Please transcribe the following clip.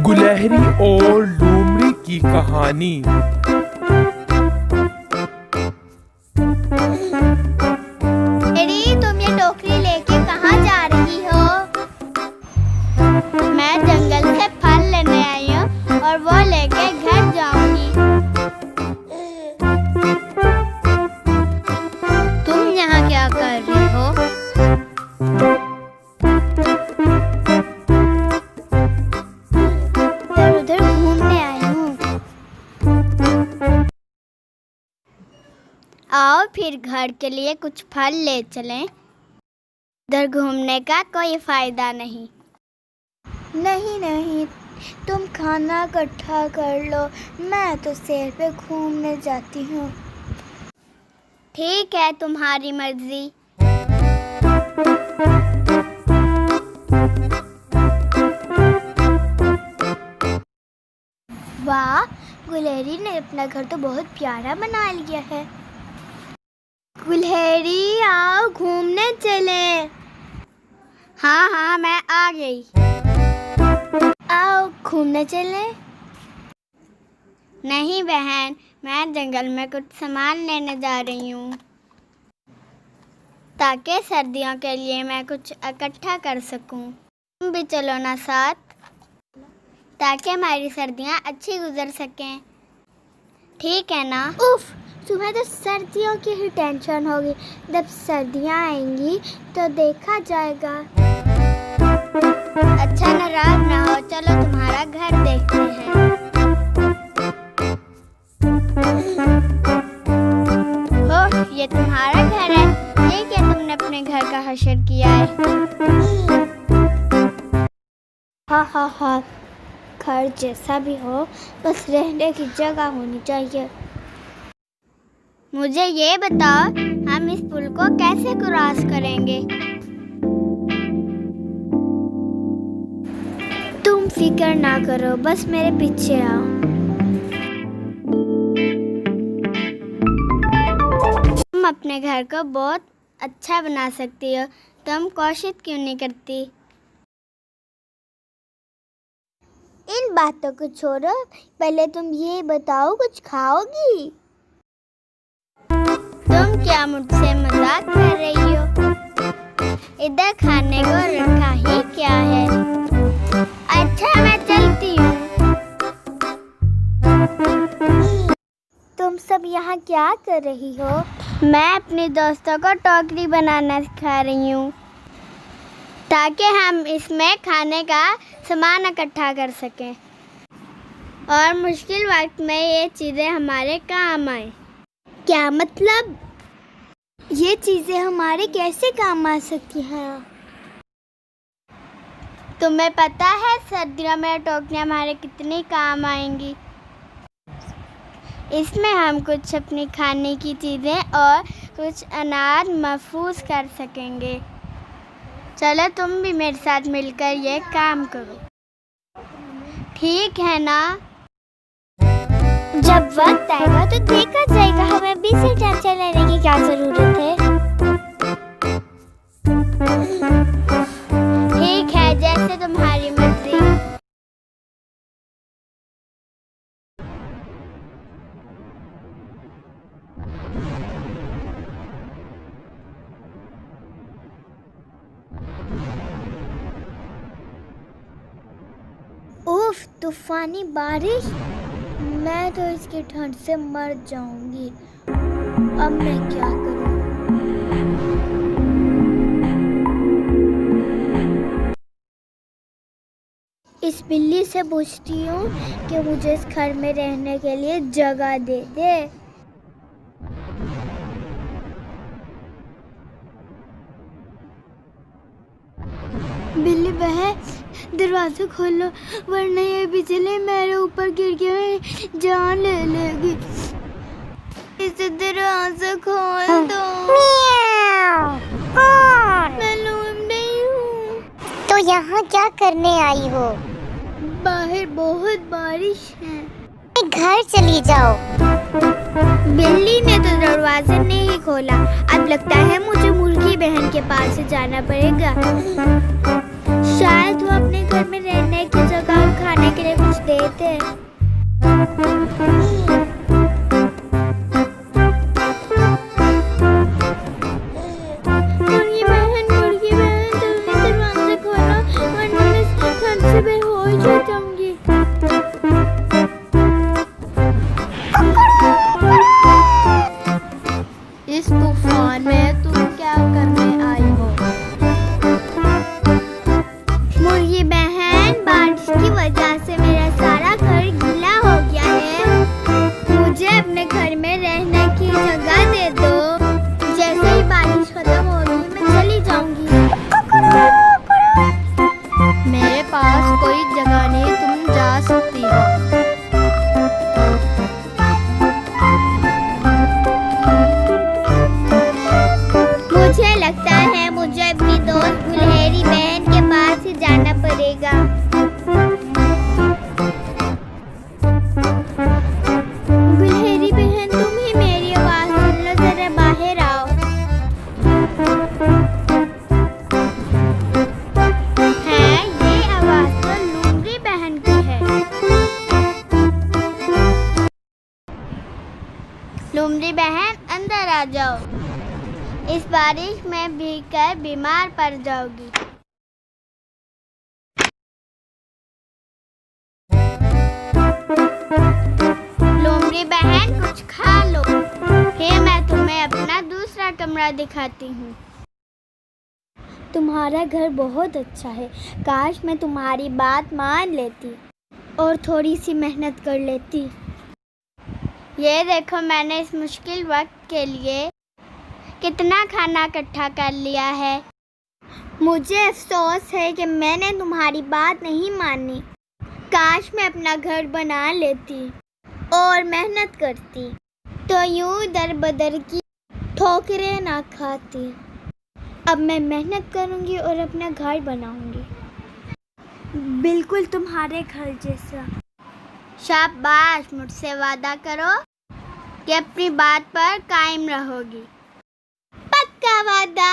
गुलहरी और लोमड़ी की कहानी। अरे तुम ये टोकरी लेके कहाँ जा रही हो? मैं जंगल से फल लेने आई हूँ और वो लेके घर जाऊंगी। तुम यहाँ क्या कर रही हो? इधर उधर घूमने आई हूँ। आओ फिर घर के लिए कुछ फल ले चलें। इधर घूमने का कोई फायदा नहीं। नहीं, तुम खाना इकट्ठा कर लो, मैं तो सैर पे घूमने जाती हूँ। ठीक है, तुम्हारी मर्जी। वाह, गुलहरी ने अपना घर तो बहुत प्यारा बना लिया है। गुलहरी आओ घूमने चलें। हाँ, मैं आ गई। आओ घूमने चलें। नहीं बहन, मैं जंगल में कुछ सामान लेने जा रही हूँ ताकि सर्दियों के लिए मैं कुछ इकट्ठा कर सकूँ। तुम भी चलो ना साथ, ताकि हमारी सर्दियाँ अच्छी गुजर सकें। ठीक है ना? उफ, तुम्हें तो सर्दियों की ही टेंशन होगी। जब सर्दियाँ आएंगी तो देखा जाएगा। अच्छा नाराज ना हो, चलो तुम्हारा घर देखते हैं। ओह, ये तुम्हारा घर है। ये क्या तुमने अपने घर का हशर किया है? हाँ, घर जैसा भी हो, बस रहने की जगह होनी चाहिए। मुझे ये बताओ, हम इस पुल को कैसे क्रॉस करेंगे? तुम फिक्र ना करो, बस मेरे पीछे आओ। तुम अपने घर को बहुत अच्छा बना सकती हो, तुम कोशिश क्यों नहीं करती? इन बातों को छोड़ो, पहले तुम ये बताओ, कुछ खाओगी? तुम क्या मुझसे मजाक कर रही हो? इधर खाने को रखा ही क्या है। अच्छा, मैं चलती हूँ। तुम सब यहाँ क्या कर रही हो? मैं अपने दोस्तों को टोकरी बनाना सिखा रही हूँ ताकि हम इसमें खाने का सामान इकट्ठा कर सकें और मुश्किल वक्त में ये चीज़ें हमारे काम आए। क्या मतलब? ये चीज़ें हमारे कैसे काम आ सकती हैं? तुम्हें पता है सर्दियों में टोकरियाँ हमारे कितनी काम आएंगी? इसमें हम कुछ अपनी खाने की चीज़ें और कुछ अनाज महफूज कर सकेंगे। चलो तुम भी मेरे साथ मिलकर ये काम करो। ठीक है ना? जब वक्त आएगा तो देखा जाएगा, हमें अभी से टेंशन लेने की क्या जरूरत है। ठीक है, जैसे तुम्हारी मर्जी। उफ, तूफानी बारिश। मैं तो इसकी ठंड से मर जाऊंगी। अब मैं क्या करूं? इस बिल्ली से पूछती हूँ कि मुझे इस घर में रहने के लिए जगह दे दे। बिल्ली बहन, दरवाजा खोलो वरना ये बिजली मेरे ऊपर गिर के जान ले लेगी। इसे दरवाजा खोल दो। मैं लोमड़ी हूँ। तो यहाँ क्या करने आई हो? बाहर बहुत बारिश है। घर चली जाओ। बिल्ली ने तो दरवाजा नहीं खोला। अब लगता है मुझे मुर्गी बहन के पास से जाना पड़ेगा। शायद वो अपने घर में रहने की जगह और खाने के लिए कुछ देते। मुर्गी बहन जल्दी दरवाजा खोलो वरना मैं ठंड से बेहोश हो जाऊंगी। इस तूफान में तुम क्या करने आई हो? मुर्गी बहन, बारिश की वजह से मेरा सारा घर गीला हो गया है। मुझे अपने घर में रहने की जगह दे दो। जैसे ही बारिश खत्म होगी मैं चली जाऊंगी। मेरे पास कोई जगह नहीं, तुम जा सकती हो। मुझे लगता है मुझे अपनी दोस्त गुलहेरी बहन के पास ही जाना पड़ेगा। गुलहेरी बहन, तुम ही मेरी आवाज सुन लो, जरा बाहर आओ। है, ये आवाज तो लोमड़ी बहन की है। लोमड़ी बहन, अंदर आ जाओ। इस बारिश में भीगकर बीमार पड़ जाओगी। लोमड़ी बहन, कुछ खा लो। हे, मैं तुम्हें अपना दूसरा कमरा दिखाती हूँ। तुम्हारा घर बहुत अच्छा है। काश मैं तुम्हारी बात मान लेती और थोड़ी सी मेहनत कर लेती। ये देखो, मैंने इस मुश्किल वक्त के लिए कितना खाना इकट्ठा कर लिया है। मुझे अफसोस है कि मैंने तुम्हारी बात नहीं मानी। काश मैं अपना घर बना लेती और मेहनत करती तो यूं दर बदर की ठोकरें ना खाती। अब मैं मेहनत करूंगी और अपना घर बनाऊंगी, बिल्कुल तुम्हारे घर जैसा। शाबाश, मुझसे वादा करो कि अपनी बात पर कायम रहोगी। पक्का वादा।